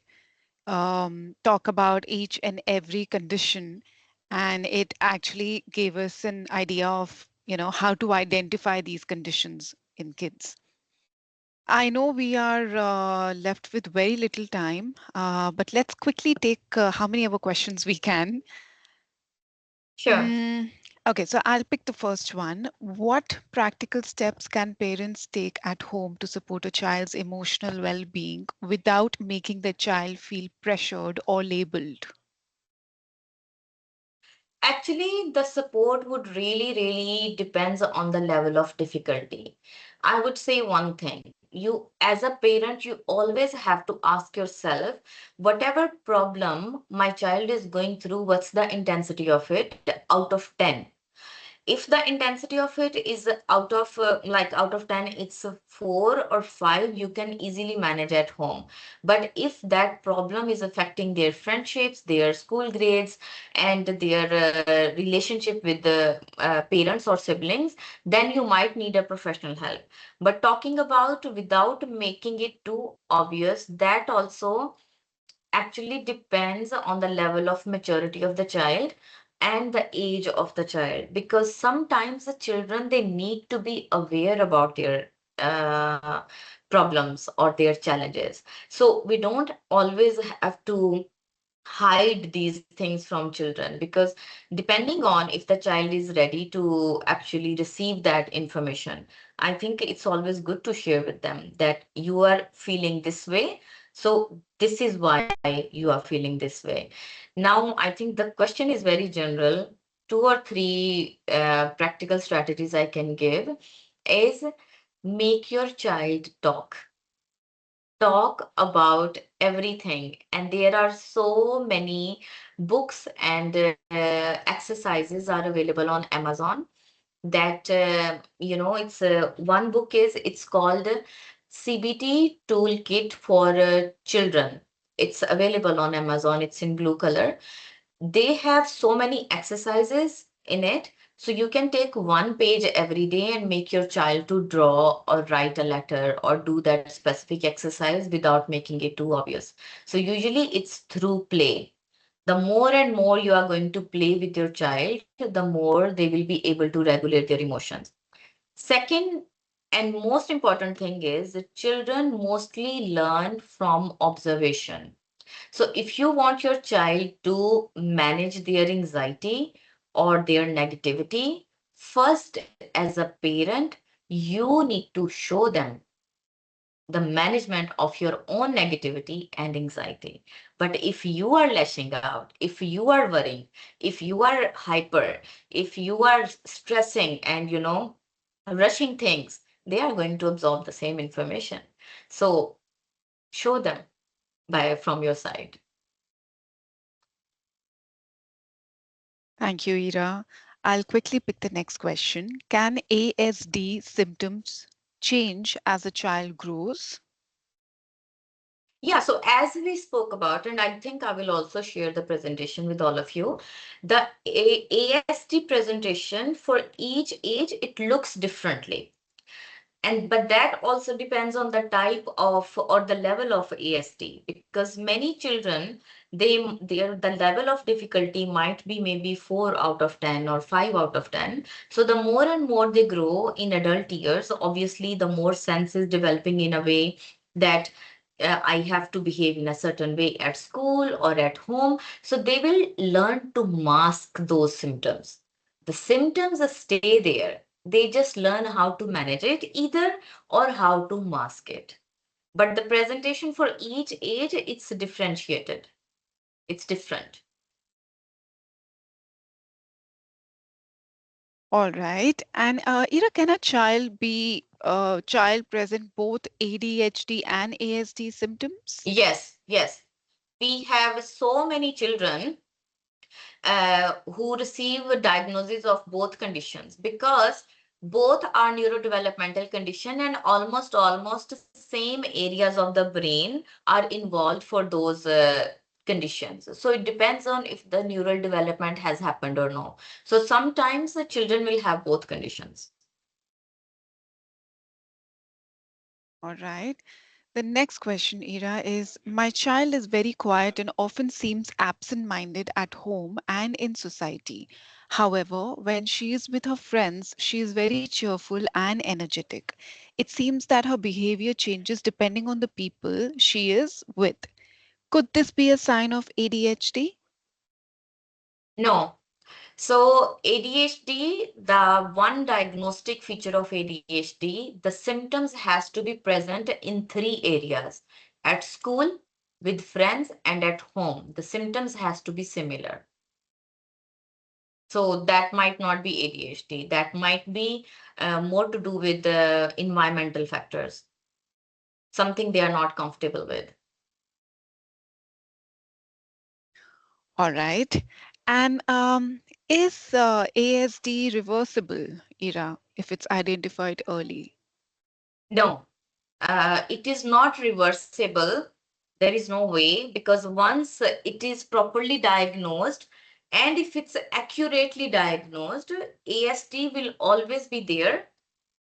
talk about each and every condition, and it actually gave us an idea of, how to identify these conditions in kids. I know we are left with very little time, but let's quickly take how many of our questions we can. Sure. Mm, okay, so I'll pick the first one. What practical steps can parents take at home to support a child's emotional well-being without making the child feel pressured or labeled? Actually, the support would really, really depends on the level of difficulty. I would say one thing. You, as a parent, you always have to ask yourself, whatever problem my child is going through, what's the intensity of it out of 10? If the intensity of it is out of like out of 10 it's a 4 or 5, you can easily manage at home. But if that problem is affecting their friendships, their school grades, and their relationship with the parents or siblings, then you might need a professional help. But talking about without making it too obvious, that also actually depends on the level of maturity of the child and the age of the child, because sometimes the children they need to be aware about their uh, problems or their challenges. So we don't always have to hide these things from children, because depending on if the child is ready to actually receive that information, I think it's always good to share with them that you are feeling this way, so this is why you are feeling this way. Now I think the question is very general. two or three practical strategies I can give is make your child talk about everything. And there are so many books and exercises are available on Amazon that it's one book is it's called CBT Toolkit for Children. It's available on Amazon. It's in blue color. They have so many exercises in it. So you can take one page every day and make your child to draw or write a letter or do that specific exercise without making it too obvious. So usually it's through play. The more and more you are going to play with your child, the more they will be able to regulate their emotions. Second, and most important thing is that children mostly learn from observation. So if you want your child to manage their anxiety or their negativity, first, as a parent, you need to show them the management of your own negativity and anxiety. But if you are lashing out, if you are worrying, if you are hyper, if you are stressing and, rushing things, they are going to absorb the same information. So show them by from your side. Thank you, Ira. I'll quickly pick the next question. Can ASD symptoms change as a child grows? Yeah, so as we spoke about, and I think I will also share the presentation with all of you, the ASD presentation for each age, it looks differently. And but that also depends on the type of or the level of ASD, because many children, their the level of difficulty might be maybe 4 out of 10 or 5 out of 10. So the more and more they grow in adult years, obviously the more sense is developing in a way that I have to behave in a certain way at school or at home. So they will learn to mask those symptoms. The symptoms stay there, they just learn how to manage it either or how to mask it. But the presentation for each age, it's differentiated. It's different. All right. And Ira, can a child present both ADHD and ASD symptoms? Yes, yes. We have so many children who receive a diagnosis of both conditions, because both are neurodevelopmental condition and almost same areas of the brain are involved for those conditions. So it depends on if the neural development has happened or no. So sometimes the children will have both conditions. All right. The next question, Ira, is my child is very quiet and often seems absent minded at home and in society. However, when she is with her friends, she is very cheerful and energetic. It seems that her behavior changes depending on the people she is with. Could this be a sign of ADHD? No. So ADHD, the one diagnostic feature of ADHD, the symptoms has to be present in three areas: at school, with friends, and at home. The symptoms has to be similar. So that might not be ADHD. That might be more to do with the environmental factors, something they are not comfortable with. All right. And is ASD reversible, Ira, if it's identified early? No, it is not reversible. There is no way, because once it is properly diagnosed, and if it's accurately diagnosed, ASD will always be there.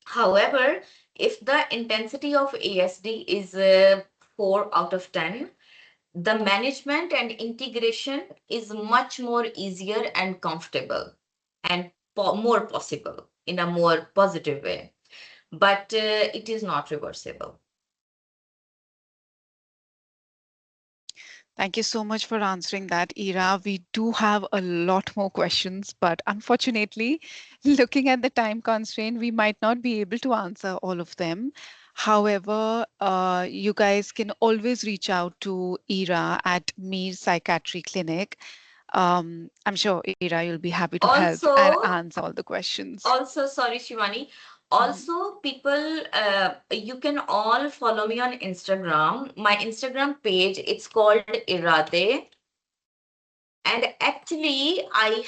However, if the intensity of ASD is 4 out of 10, the management and integration is much more easier and comfortable and more possible in a more positive way. But it is not reversible. Thank you so much for answering that, Ira. We do have a lot more questions, but unfortunately, looking at the time constraint, we might not be able to answer all of them. However, you guys can always reach out to Ira at Mir Psychiatry Clinic. I'm sure, Ira, you'll be happy to help and Also, answer all the questions. sorry, Shivani. Mhm. Also, people, you can all follow me on Instagram. My Instagram page, it's called Irade. And actually, I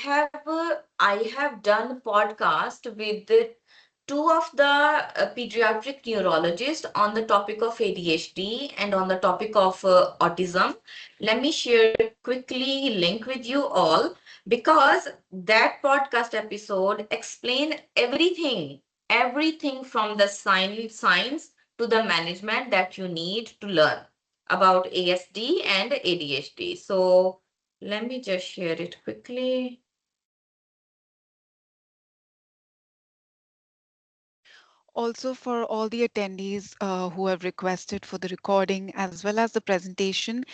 have done podcast with the two of the pediatric neurologists on the topic of ADHD and on the topic of autism. Let me share quickly link with you all, because that podcast episode explain everything from the science to the management that you need to learn about ASD and ADHD. So let me just share it quickly. Also, for all the attendees who have requested for the recording as well as the presentation,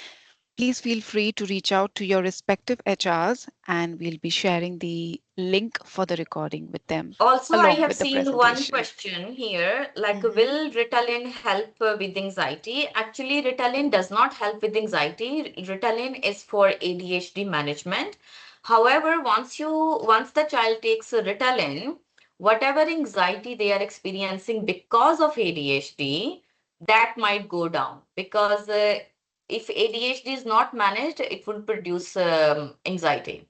please feel free to reach out to your respective HRs and we'll be sharing the link for the recording with them Also, I along have with the seen one presentation. question here, like, Mhm. will Ritalin help with anxiety? Actually, Ritalin does not help with anxiety. Ritalin is for ADHD management. However, once the child takes Ritalin, whatever anxiety they are experiencing because of ADHD, that might go down, because if ADHD is not managed, it will produce anxiety.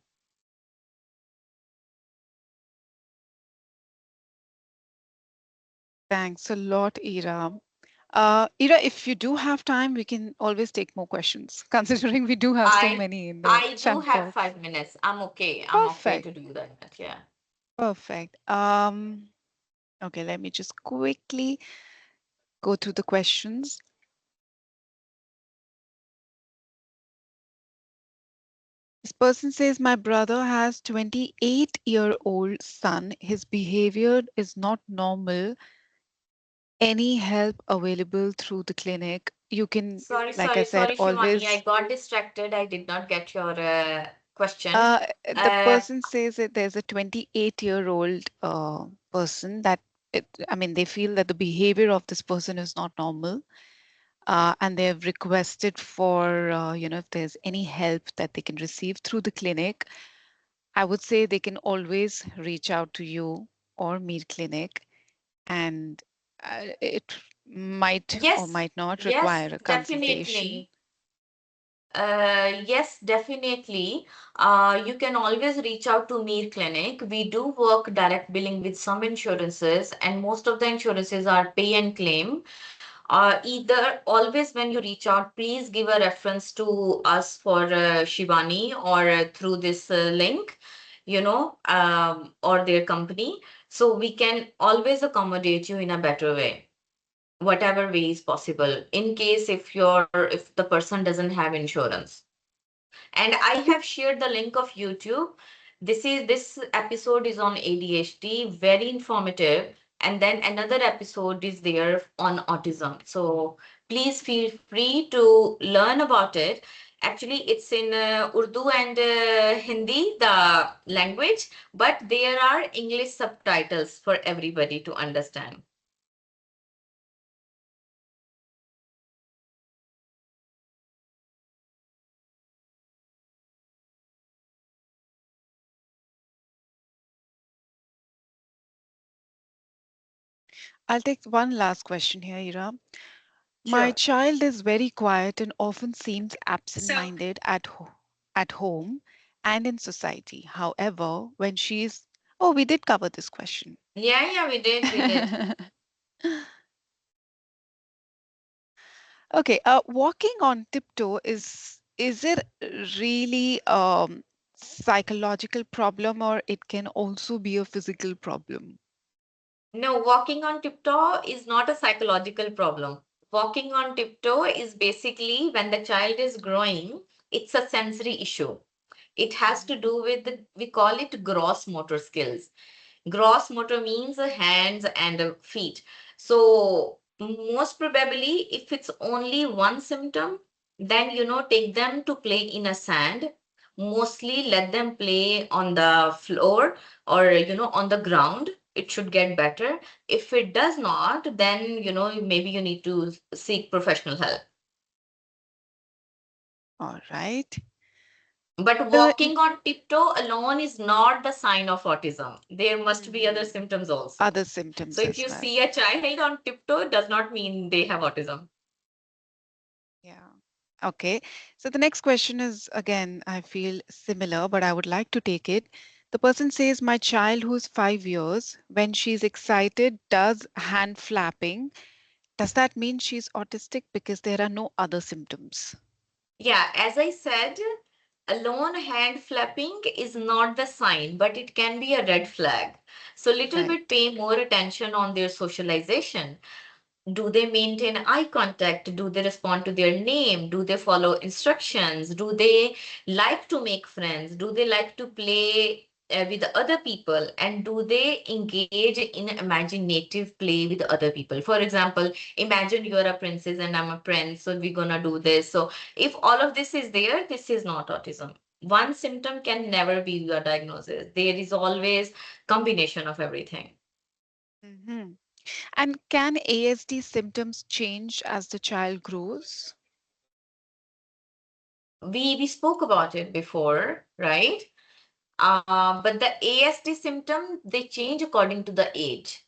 Thanks a lot, Ira. Ira, if you do have time, we can always take more questions, considering we do have so I many in the I do chat have box. 5 minutes. I'm okay. I'm okay Perfect. to do that. Yeah. Perfect. Okay, let me just quickly go through the questions. This person says, my brother has 28-year-old son. His behavior is not normal. Any help available through the clinic? You can, like I said, Sorry, Shivani. I always. got distracted. I did not get your question. The Uh, person says that there's a 28-year-old person that I mean, they feel that the behavior of this person is not normal, and they've requested for, if there's any help that they can receive through the clinic. I would say they can always reach out to you or Meet Clinic, and it might or yes, might not yes, require a consultation. definitely. Yes, definitely. You can always reach out to Mir Clinic. We do work direct billing with some insurances, and most of the insurances are pay and claim. Either always when you reach out, please give a reference to us for Shivani, or through this link, or their company. So we can always accommodate you in a better way, whatever way is possible, in case if the person doesn't have insurance. And I have shared the link of YouTube. This episode is on ADHD, very informative. And then another episode is there on autism. So please feel free to learn about it. Actually, it's in Urdu and Hindi, the language, but there are English subtitles for everybody to understand. I'll take one last question here, Ira. My Sure. child is very quiet and often seems So, absent-minded at home and in society. However, when she's oh, we did cover this question. yeah, we did. Okay, walking on tiptoe is it really psychological problem or it can also be a physical problem? No, walking on tiptoe is not a psychological problem. Walking on tiptoe is basically when the child is growing, it's a sensory issue. It has to do with we call it gross motor skills. Gross motor means hands and feet. So most probably, if it's only one symptom, then take them to play in a sand. Mostly let them play on the floor, or on the ground. It should get better. If it does not, then maybe you need to seek professional help. All right. But The walking on tiptoe alone is not the sign of autism. There must be other Mhm. symptoms also. Other So symptoms if as you well. see a child on tiptoe, it does not mean they have autism. Yeah. Okay. So the next question is again, I feel similar, but I would like to take it. The person says, my child who's 5 years, when she's excited, does hand flapping. Does that mean she's autistic because there are no other symptoms? Yeah, as I said, alone hand flapping is not the sign, but it can be a red flag. So little bit Right. pay more attention on their socialization. Do they maintain eye contact? Do they respond to their name? Do they follow instructions? Do they like to make friends? Do they like to play with other people? And do they engage in imaginative play with other people? For example, imagine you're a princess and I'm a prince, so we're gonna do this. So if all of this is there, this is not autism. One symptom can never be your diagnosis. There is always combination of everything. Hmm. And can ASD symptoms change as the child grows? We spoke about it before, right? But the ASD symptom they change according to the age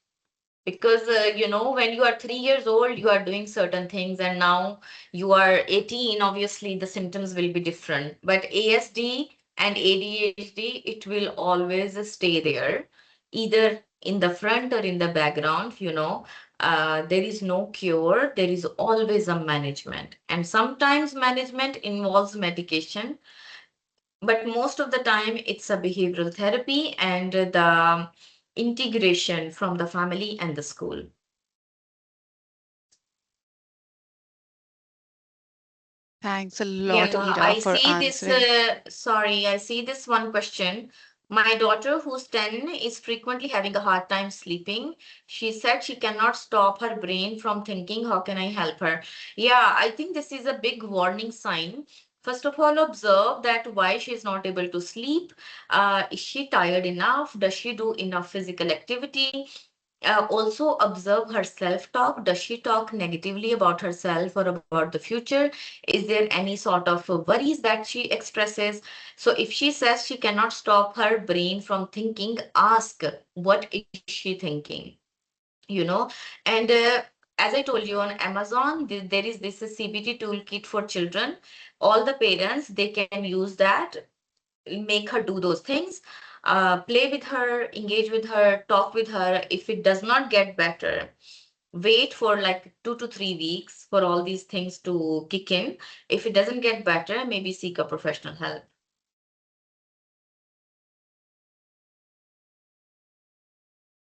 because when you are 3 years old you are doing certain things and now you are 18, obviously the symptoms will be different, but ASD and ADHD it will always stay there, either in the front or in the background. There is no cure, there is always a management, and sometimes management involves medication, but most of the time it's a behavioral therapy and the integration from the family and the school. Thanks a lot, Yeah, Ira, I for see this. answering. Sorry, I see this one question. My daughter, who's 10, is frequently having a hard time sleeping. She said she cannot stop her brain from thinking, how can I help her? Yeah, I think this is a big warning sign. First of all, observe that why she is not able to sleep. Is she tired enough? Does she do enough physical activity? Also observe her self-talk. Does she talk negatively about herself or about the future? Is there any sort of worries that she expresses? So if she says she cannot stop her brain from thinking, ask what is she thinking? you know and as I told you, on Amazon there is this CBT toolkit for children. All the parents, they can use that, make her do those things, play with her, engage with her, talk with her. If it does not get better, wait for like 2 to 3 weeks for all these things to kick in. If it doesn't get better, maybe seek a professional help.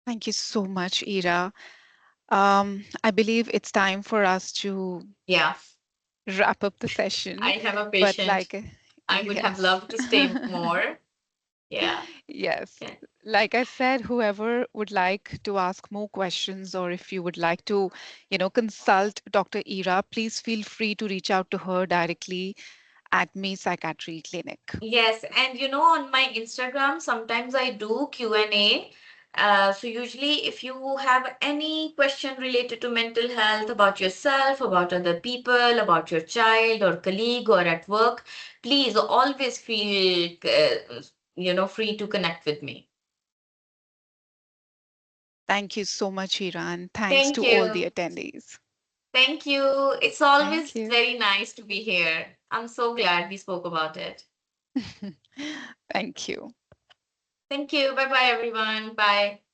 Thank you so much, Ira. I believe it's time for us to Yeah, wrap up the session. I have a But patient. I would have yes. loved to stay more. Yeah. Yes. Okay. Like I said, whoever would like to ask more questions or if you would like to, consult Dr. Ira, please feel free to reach out to her directly at Me Psychiatry Clinic. Yes, and on my Instagram, sometimes I do Q&A. So usually, if you have any question related to mental health about yourself, about other people, about your child or colleague or at work, please always feel, free to connect with me. Thank you so much, Ira, and thanks Thank to all the you. attendees. Thank you. It's always Thank you. very nice to be here. I'm so glad we spoke about it. Thank you. Thank you. Bye bye, everyone. Bye.